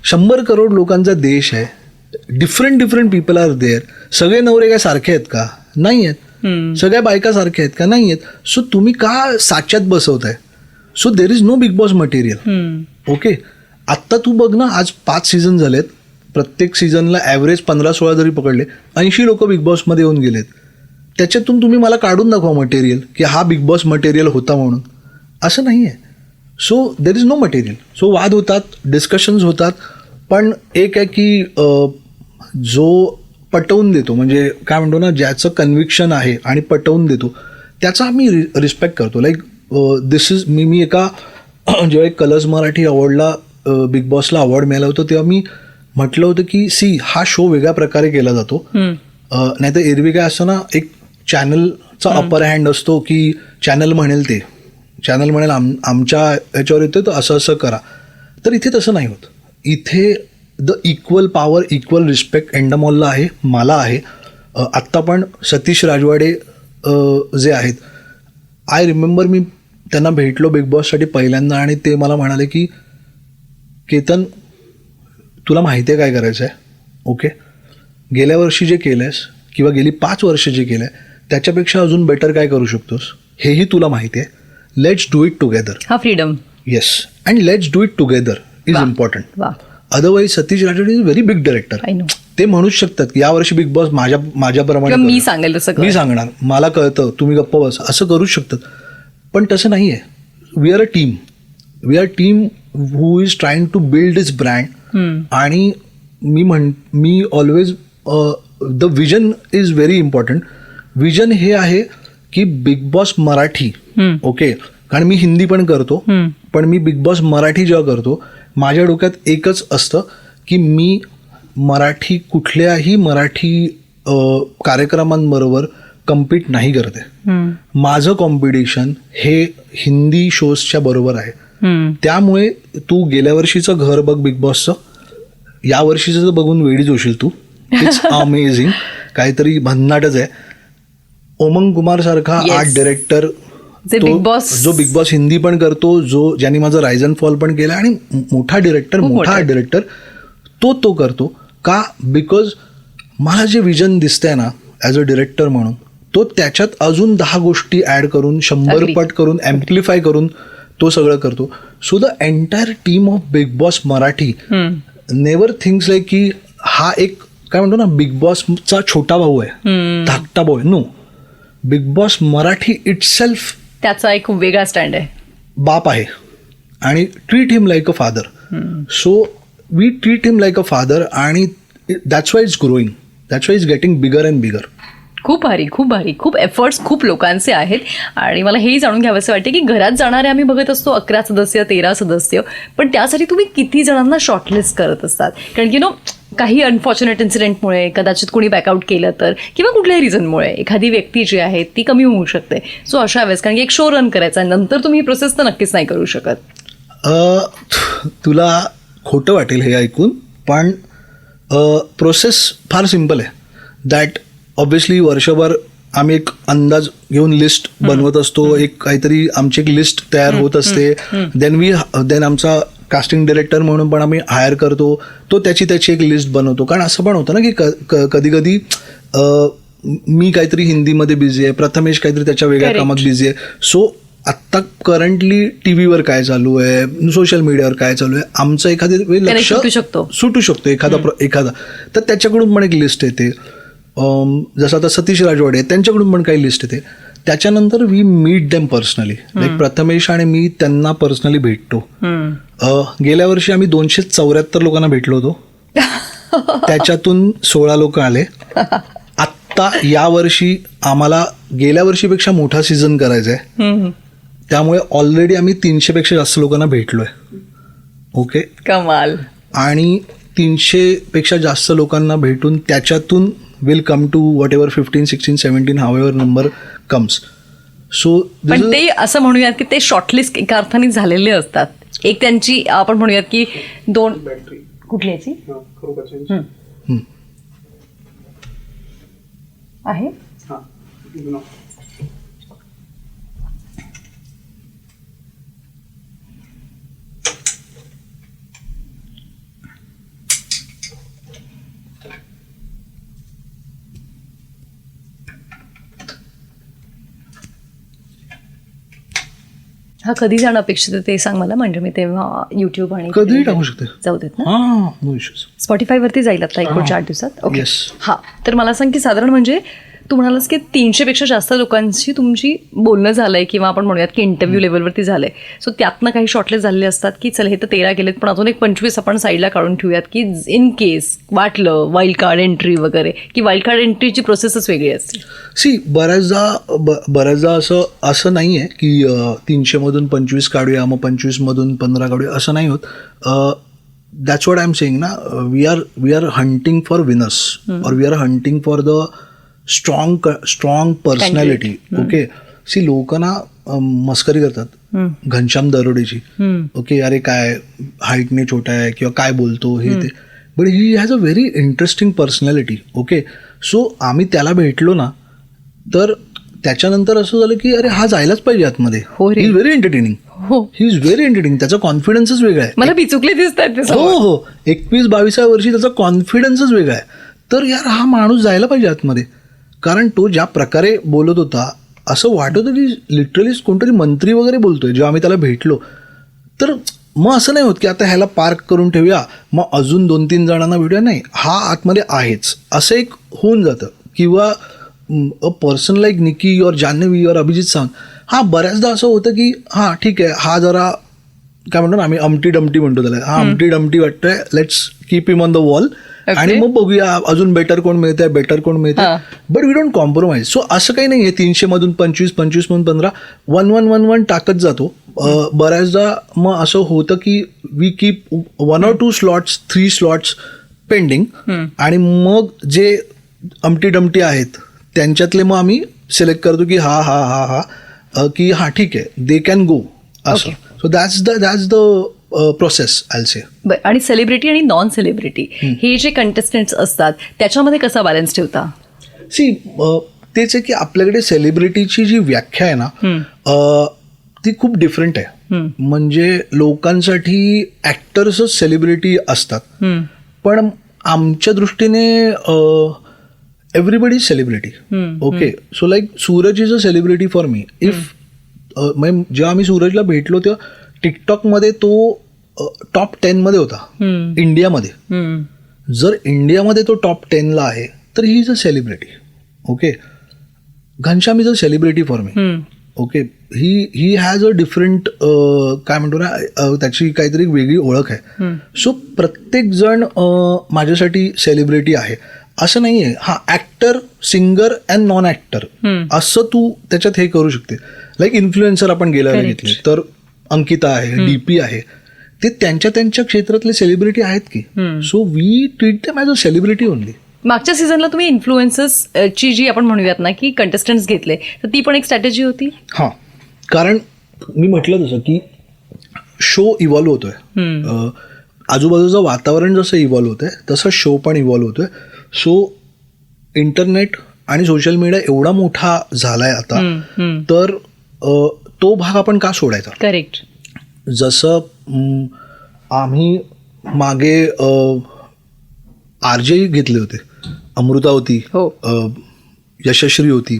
100 करोड लोकांचा देश आहे, डिफरंट पीपल आर देअर. सगळे नवरे काय सारखे आहेत का? नाही आहेत. सगळ्या बायका सारख्या आहेत का? नाही आहेत. सो तुम्ही का साच्यात बसवताय? So there is no big Boss material. Okay, आत्ता तू बघ ना, आज 5 सीझन झालेत. प्रत्येक सीझनला ॲव्हरेज 15-16 जरी पकडले, 80 लोक बिग बॉसमध्ये येऊन गेलेत. त्याच्यातून तुम्ही मला काढून दाखवा मटेरियल की हा बिग बॉस मटेरियल होता म्हणून. असं नाही आहे. So there is no material. So वाद होतात, डिस्कशन्स होतात, पण एक आहे की जो पटवून देतो, म्हणजे काय म्हणतो ना, ज्याचं कन्व्हिक्शन आहे आणि पटवून देतो त्याचा आम्ही रिस्पेक्ट करतो. लाईक दिस इज मी एका जेव्हा एक कलर्स मराठी अवॉर्डला बिग बॉसला अवॉर्ड मिळालं होतं तेव्हा मी म्हटलं होतं की हा शो वेगळ्या प्रकारे केला जातो. नाही तर एरवी काय असतं ना, एक चॅनलचा अपर हँड असतो की चॅनल म्हणेल ते, चॅनल म्हणेल आमच्या याच्यावर येतं तर असं असं करा. तर इथे तसं नाही होत. इथे the equal power, equal respect एंडमॉलला आहे, मला आहे. आत्ता पण सतीश राजवाडे जे आहेत, आय रिमेंबर मी त्यांना भेटलो बिग बॉससाठी पहिल्यांदा आणि ते मला म्हणाले की केतन तुला माहिती आहे काय करायचं आहे? ओके, गेल्या वर्षी जे केलं आहेस किंवा गेली 5 वर्ष जे केलं आहे त्याच्यापेक्षा अजून बेटर काय करू शकतोस हेही तुला माहिती आहे. Let's do it together. हा freedom. Yes, and let's do it together is important. Otherwise Satish Rajwade is very big director. ते म्हणूच शकतात की यावर्षी बिग बॉस माझ्याप्रमाणे मी सांगेल तसं मी सांगणार, मला कळतं, तुम्ही गप्प बस, असं करूच शकतात. पण तसं नाही आहे. We are a team who is trying to build is brand. आणि मी always the vision is very important. Vision हे आहे की बिग बॉस मराठी, ओके, कारण मी हिंदी पण करतो, पण मी बिग बॉस मराठी जेव्हा करतो माझ्या डोक्यात एकच असतं की मी मराठी कुठल्याही मराठी कार्यक्रमांबरोबर कम्पीट नाही करते. माझं कॉम्पिटिशन हे हिंदी शोजच्या बरोबर आहे. त्यामुळे तू गेल्या वर्षीचं घर बघ बिग बॉसचं, या वर्षीचं बघून वेळीच होशील तू. इट्स अमेझिंग, काहीतरी भन्नाटच आहे. उमंग कुमार सारखा आर्ट डायरेक्टर, जो बिग बॉस हिंदी पण करतो, ज्यांनी माझं रायझ अँड फॉल पण केलं, आणि मोठा आर्ट डायरेक्टर, तो करतो का? बिकॉज मला जे विजन दिसतंय ना ॲज अ डिरेक्टर म्हणून, तो त्याच्यात अजून 10 गोष्टी ॲड करून 100 पट करून ॲम्प्लिफाय करून तो सगळं करतो. So the entire team of big boss Marathi never thinks like की हा एक काय म्हणतो ना बिग बॉसचा छोटा भाऊ आहे, धाकटा भाऊ आहे. No, big boss Marathi itself त्याचा एक वेगळा स्टँड आहे, बाप आहे, आणि treat him like a father. So we treat him like a father, आणि that's why it's growing, that's why it's getting bigger and bigger. खूप भारी, खूप भारी. खूप एफर्ट्स खूप लोकांचे आहेत. आणि मला हेही जाणून घ्यावंसं वाटते की घरात जाणारे आम्ही बघत असतो 11 सदस्य 13 सदस्य, पण त्यासाठी तुम्ही किती जणांना शॉर्टलिस्ट करत असतात? कारण की काही अनफॉर्च्युनेट इन्सिडेंटमुळे कदाचित कोणी बॅकआउट केलं तर, किंवा कुठल्याही रिझनमुळे एखादी व्यक्ती जी आहे ती कमी होऊ शकते. सो अशा वेळेस, कारण की एक शो रन करायचा, नंतर तुम्ही प्रोसेस तर नक्कीच नाही करू शकत. तुला खोटं वाटेल हे ऐकून, पण प्रोसेस फार सिम्पल आहे. दॅट ऑब्व्हियसली वर्षभर आम्ही एक अंदाज घेऊन लिस्ट बनवत असतो, एक काहीतरी आमची एक लिस्ट तयार होत असते. देन आमचा कास्टिंग डिरेक्टर म्हणून पण आम्ही हायर करतो, तो त्याची एक लिस्ट बनवतो. कारण असं पण होतं ना की कधी कधी मी काहीतरी हिंदीमध्ये बिझी आहे, प्रथमेश काहीतरी त्याच्या वेगळ्या कामात बिझी आहे. सो आत्ता करंटली टीव्हीवर काय चालू आहे, सोशल मीडियावर काय चालू आहे, आमचं एखाद्या वेळी लक्ष सुटू शकतो एखादा, तर त्याच्याकडून पण एक लिस्ट येते. जसं आता सतीश राजवाडे त्यांच्याकडून पण काही लिस्ट येते. त्याच्यानंतर we meet them personally, like Prathamesh आणि मी त्यांना पर्सनली भेटतो. गेल्या वर्षी आम्ही 274 लोकांना भेटलो होतो, त्याच्यातून 16 लोक आले. आत्ता यावर्षी आम्हाला गेल्या वर्षीपेक्षा मोठा सीझन करायचा आहे, त्यामुळे ऑलरेडी आम्ही 300 पेक्षा जास्त लोकांना भेटलोय. ओके, कमाल. आणि 300 पेक्षा जास्त लोकांना भेटून त्याच्यातून will come to whatever 15, 16, 17 however number comes. So पण ते असं म्हणूयात की ते शॉर्टलिस्ट एका अर्थाने झालेले असतात. एक त्यांची आपण म्हणूयात की 2 कुठली याची आहे हा कधी जाणं अपेक्षित आहे ते सांग मला, म्हणजे मी तेव्हा युट्यूब आणि कधीही टाकू शकते. जाऊ देत ना. हा, नो इश्यूज. स्पॉटिफायवरती जाईल आता 1-4 दिवसात. ओके. Yes. हा, तर मला सांग की साधारण म्हणजे तू म्हणालास की 300 पेक्षा जास्त लोकांशी तुमची बोलणं झालंय किंवा आपण म्हणूयात की इंटरव्ह्यू लेवलवरती झालंय. सो त्यातनं काही शॉर्टलिस्ट झालेले असतात की चल हे तर 13 गेलेत पण अजून एक 25 आपण साईडला काढून ठेवूयात की इन केस वाटलं वाईल्ड कार्ड एंट्री वगैरे, की वाईल्ड कार्ड एंट्रीची प्रोसेसच वेगळी असते. सी बऱ्याचदा असं नाही आहे की 300 मधून 25 काढूया, मग 25 मधून 15 काढूया, असं नाही होत. That's what I am saying ना. We are hunting for winners और we are hunting for the strong personality. Okay. See लोक ना मस्करी करतात घनश्याम दरोडेची. ओके, अरे काय हाईटने छोटा आहे किंवा काय बोलतो हे ते, but he has a very interesting personality. Okay. So आम्ही त्याला भेटलो ना, तर त्याच्यानंतर असं झालं की अरे हा जायलाच पाहिजे आतमध्ये. He is very entertaining. He is very entertaining. त्याचा कॉन्फिडन्सच वेगळा आहे. मला बिचुकले दिसत आहेत. हो, 21-22व्या वर्षी त्याचा कॉन्फिडन्सच वेगळा आहे. तर यार हा माणूस जायला पाहिजे आतमध्ये, कारण तो ज्या प्रकारे बोलत होता असं वाटत होतं की लिटरली कोणतरी मंत्री वगैरे बोलतोय. जेव्हा आम्ही त्याला भेटलो तर मग असं नाही होत की आता ह्याला पार्क करून ठेवूया मग अजून 2-3 जणांना भेटूया. नाही, हा आतमध्ये आहेच असं एक होऊन जातं. किंवा अ पर्सन लाईक निकी और जान्हवी और अभिजित सावंत, हा बऱ्याचदा असं होतं की हां ठीक आहे, हा जरा काय म्हणतो ना आम्ही अमटी डमटी म्हणतो त्याला, हा अमटी डमटी वाटतंय, let's keep him on the wall आणि मग बघूया अजून बेटर कोण मिळतंय, but we don't compromise. So असं काही नाही आहे 300 मधून 25, 25 मधून 15, 1-1-1-1 टाकत जातो. बऱ्याचदा मग असं होतं की we keep 1 or 2 slots, 3 slots pending, आणि मग जे अमटी डमटी आहेत त्यांच्यातले मग आम्ही सिलेक्ट करतो की की हा ठीक आहे, दे कॅन गो असं. So that's the process I will say. आणि सेलिब्रिटी आणि नॉन सेलिब्रिटी हे जे कंटेस्टंट्स असतात त्याच्यामध्ये कसा बॅलन्स ठेवता? सी तेच आहे की आपल्याकडे सेलिब्रिटीची जी व्याख्या आहे ना ती खूप डिफरंट आहे. म्हणजे लोकांसाठी ॲक्टर्सच सेलिब्रिटी असतात, पण आमच्या दृष्टीने everybody celebrity. Okay. So like Suraj is a celebrity for me. If जेव्हा आम्ही सूरजला भेटलो तेव्हा टिकटॉकमध्ये तो टॉप 10 मध्ये होता इंडियामध्ये. जर इंडियामध्ये तो टॉप 10ला आहे तर he is a celebrity. Okay. Ghanshyam is a celebrity for me. Okay. He has a different काय म्हणतो ना त्याची काहीतरी वेगळी ओळख आहे. सो प्रत्येक जण माझ्यासाठी सेलिब्रिटी आहे असं नाही आहे. हा actor, singer and non actor असं तू त्याच्यात हे करू शकते. लाईक इन्फ्लुएन्सर आपण गेल्यावर घेतले तर अंकिता आहे, डीपी आहे, ते त्यांच्या क्षेत्रातले सेलिब्रिटी आहेत की. So we treat them as a celebrity only. मागच्या सीझनला तुम्ही इन्फ्लुएन्सर्सची जी आपण म्हणूयात ना की कंटेस्टंट्स घेतले, तर ती पण एक स्ट्रॅटेजी होती. हां, कारण मी म्हटलं तसं की शो इव्हॉल्व्ह होतोय, आजूबाजूचं वातावरण जसं इव्हॉल्व्ह होतंय तसं शो पण इव्हॉल्व्ह होतोय. सो इंटरनेट आणि सोशल मीडिया एवढा मोठा झालाय आता, तर तो भाग आपण का सोडायचा. करेक्ट. जसं आम्ही मागे RJ घेतले होते, अमृता होती, यशश्री होती.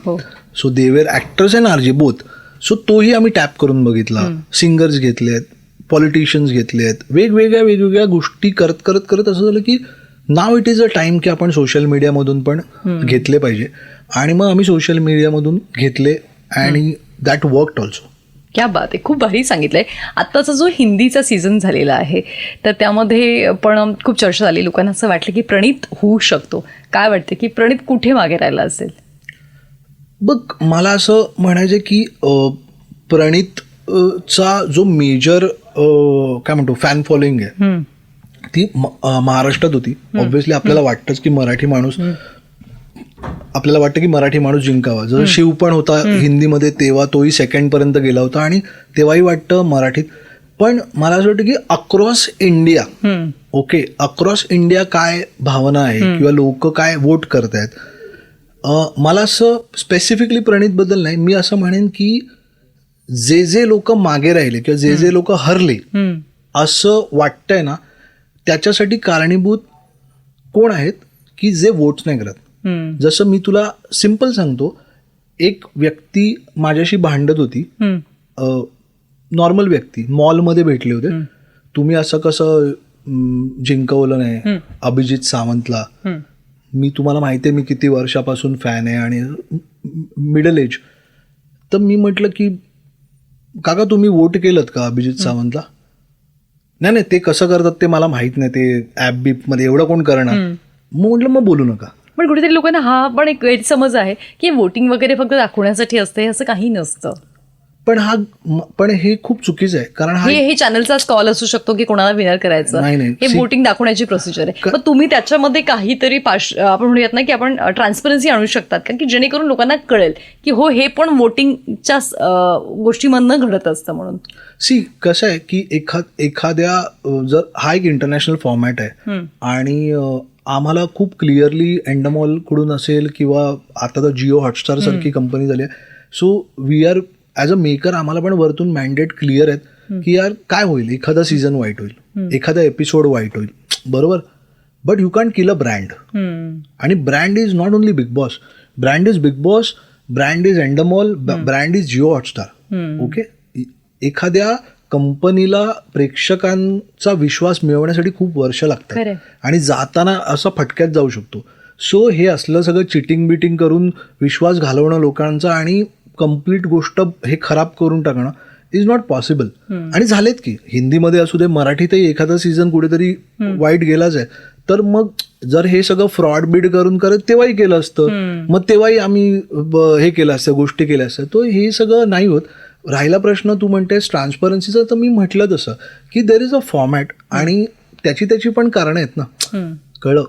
So they were actors and RJ both. So तोही आम्ही टॅप करून बघितला. सिंगर्स घेतलेत, पॉलिटिशियन्स घेतलेत, वेगवेगळ्या गोष्टी करत असं झालं की now it is a time की आपण सोशल मीडियामधून पण घेतले पाहिजे. आणि मग आम्ही सोशल मीडियामधून घेतले आणि दॅट वर्कड ऑल्सो. क्या बात आहे, खूप भारी सांगितलंय. आत्ताचा जो हिंदीचा सीझन झालेला आहे तर त्यामध्ये पण खूप चर्चा झाली. लोकांना असं वाटलं की प्रणीत होऊ शकतो. काय वाटतं की प्रणीत कुठे मागे राहिला असेल? बघ, मला असं म्हणायचं की प्रणीतचा जो मेजर काय म्हणतो फॅन फॉलोईंग आहे ती महाराष्ट्रात होती. ऑब्व्हियसली आपल्याला वाटतंच की मराठी माणूस, आपल्याला वाटतं की मराठी माणूस जिंकावा. जसं शिव पण होता हिंदीमध्ये तेव्हा तोही 2nd पर्यंत गेला होता आणि तेव्हाही वाटतं मराठीत. पण मला असं वाटतं की across India, okay, across India काय भावना आहे किंवा लोक काय वोट करतायत. मला असं स्पेसिफिकली प्रणीतबद्दल नाही, मी असं म्हणेन की जे लोक मागे राहिले किंवा जे लोक हरले असं वाटतंय ना, त्याच्यासाठी कारणीभूत कोण आहेत की जे वोट्स नाही करत. जसं मी तुला सिम्पल सांगतो, एक व्यक्ती माझ्याशी भांडत होती नॉर्मल व्यक्ती मॉलमध्ये भेटले होते, तुम्ही असं कसं जिंकवलं नाही अभिजित सावंतला, मी तुम्हाला माहिती आहे मी किती वर्षापासून फॅन आहे आणि मिडल एज. तर मी म्हटलं की काका तुम्ही वोट केलं का अभिजित सावंतला? नाही ते कसं करतात ते मला माहित नाही, ते ॲप बीपमध्ये एवढं कोण करणार. मग म्हटलं मग बोलू नका. पण कुठेतरी लोकांना हा पण एक गैरसमज आहे की वोटिंग वगैरे फक्त दाखवण्यासाठी असते, असं काही नसतं. पण हे खूप चुकीचं आहे, कारण हे चॅनलचाच कॉल असू शकतो की कोणाला विनर करायचं, नाही. हे वोटिंग दाखवण्याची प्रोसिजर आहे. मग तुम्ही त्याच्यामध्ये काहीतरी आपण म्हणूयात ना की आपण ट्रान्सपरन्सी आणू शकतात का, की जेणेकरून लोकांना कळेल की हो हे पण वोटिंगच्या गोष्टीमधनं घडत असतं म्हणून. कसं आहे की एखाद्या जर हा एक इंटरनॅशनल फॉर्मॅट आहे आणि आम्हाला खूप क्लिअरली एंडमॉल कडून असेल किंवा आता तर जिओ हॉटस्टार सारखी कंपनी झाली आहे, so we are as a maker आम्हाला पण वरतून मॅन्डेट क्लिअर आहेत की यार काय होईल, एखादा सीझन वाईट होईल, एखादा एपिसोड वाईट होईल, बरोबर. But you can't kill a brand. आणि brand is not only big boss, brand is big boss, brand is Endemol, brand is Jio Hotstar. Okay, एखाद्या कंपनीला प्रेक्षकांचा विश्वास मिळवण्यासाठी खूप वर्ष लागतात आणि जाताना असा फटक्यात जाऊ शकतो. सो हे असलं सगळं चिटिंग बिटिंग करून विश्वास घालवणं लोकांचा आणि कम्प्लीट गोष्ट हे खराब करून टाकणं इज नॉट पॉसिबल. आणि झालेत की हिंदीमध्ये असू दे, मराठीतही एखादा सीझन कुठेतरी वाईट गेलाच आहे, तर मग जर हे सगळं फ्रॉड बीड करून करत तेव्हाही केलं असतं, मग तेव्हाही आम्ही हे केलं असतं, गोष्टी केल्या असत्या. तो हे सगळं नाही होत. राहिला प्रश्न तू म्हणतेस ट्रान्सपरन्सीचा, तर मी म्हटलं तसं की देर इज अ फॉर्मॅट आणि त्याची पण कारणं आहेत ना, कळलं.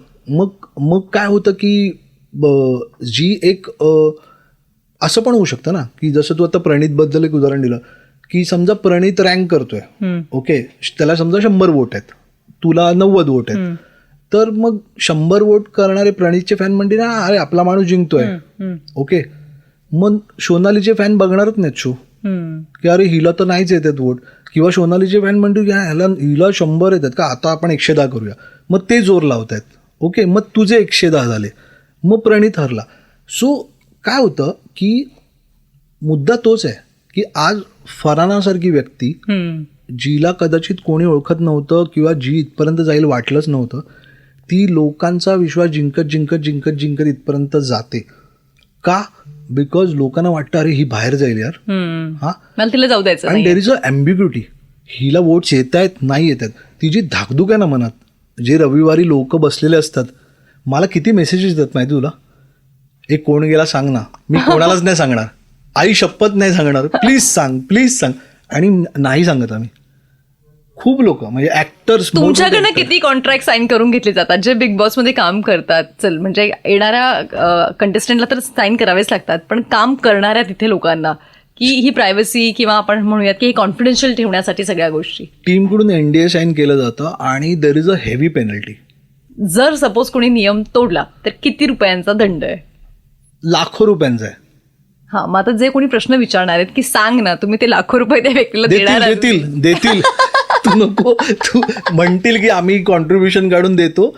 मग काय होतं की जी एक असं पण होऊ शकतं ना की जसं तू आता प्रणीतबद्दल एक उदाहरण दिलं की समजा प्रणीत रँक करतोय, ओके, त्याला समजा 100 वोट आहेत, तुला 90 वोट आहेत, तर मग 100 वोट करणारे प्रणीतचे फॅन म्हणते ना अरे आपला माणूस जिंकतोय, ओके. मग सोनालीचे फॅन बघणारच नाहीत शो की अरे हिला तर नाहीच येतात वोट, किंवा सोनालीचे फॅन म्हणतो की हिला 100 येतात का, आता आपण 110 करूया, मग ते जोर लावत आहेत, ओके. मग तुझे 110 झाले, मग प्रणीत हरला. सो काय होतं की मुद्दा तोच आहे की आज फरानासारखी व्यक्ती जिला कदाचित कोणी ओळखत नव्हतं किंवा जी इथपर्यंत जाईल वाटलंच नव्हतं, ती लोकांचा विश्वास जिंकत इथपर्यंत जाते का, बिकॉज लोकांना वाटतं अरे ही बाहेर जाईल यार, मला तिला जाऊ द्यायचं. आणि देर इज अ ॲम्बिग्युटी, हिला वोट्स येत आहेत नाही येत आहेत, तिची धाकधूक आहे ना मनात. जे रविवारी लोक बसलेले असतात, मला किती मेसेजेस देतात माहिती तुला, एक कोण गेला सांग ना, मी कोणालाच नाही सांगणार, आई शपथ नाही सांगणार, प्लीज सांग, आणि नाही सांगत आम्ही. खूप लोक म्हणजे ऍक्टर्स. तुमच्याकडनं किती कॉन्ट्रॅक्ट साईन करून घेतले जातात जे बिग बॉस मध्ये काम करतात? चल म्हणजे येणाऱ्या कंटेस्टंटला तर साईन करावेच लागतात, पण काम करणाऱ्या तिथे लोकांना की ही प्रायव्हसी किंवा आपण म्हणूयात की हे कॉन्फिडेन्शियल ठेवण्यासाठी सगळ्या गोष्टी टीमकडून NDA साईन केलं जातं आणि there is a heavy penalty. जर सपोज कोणी नियम तोडला तर किती रुपयांचा दंड आहे? लाखो रुपयांचा आहे. हा, मग आता जे कोणी प्रश्न विचारणार आहेत की सांग ना, तुम्ही ते लाखो रुपये त्या व्यक्तीला देतील तू नको, तू म्हणतील की आम्ही कॉन्ट्रीब्युशन काढून देतो,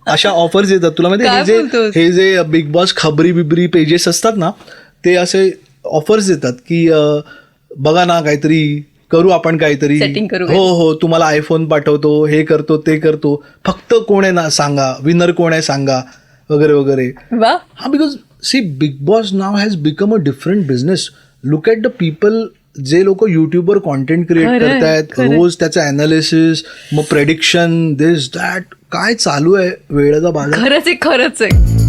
अशा ऑफर्स येतात. तुला माहिती हे जे बिग बॉस खबरी बिबरी पेजेस असतात ना, ते असे ऑफर्स देतात की बघा ना काहीतरी करू आपण, काहीतरी सेटिंग करू, हो तुम्हाला आयफोन पाठवतो, हे करतो ते करतो, फक्त कोण आहे ना सांगा, विनर कोण आहे सांगा, वगैरे वगैरे. हा, बिकॉज सी बिग बॉस नाव has become a different business. Look at the people, जे लोक युट्यूबवर कॉन्टेंट क्रिएट करतायत, रोज त्याचं अनालिसिस, मग प्रेडिक्शन, दिस दॅट, काय चालू आहे वेळेचा बाजार. खरंच आहे.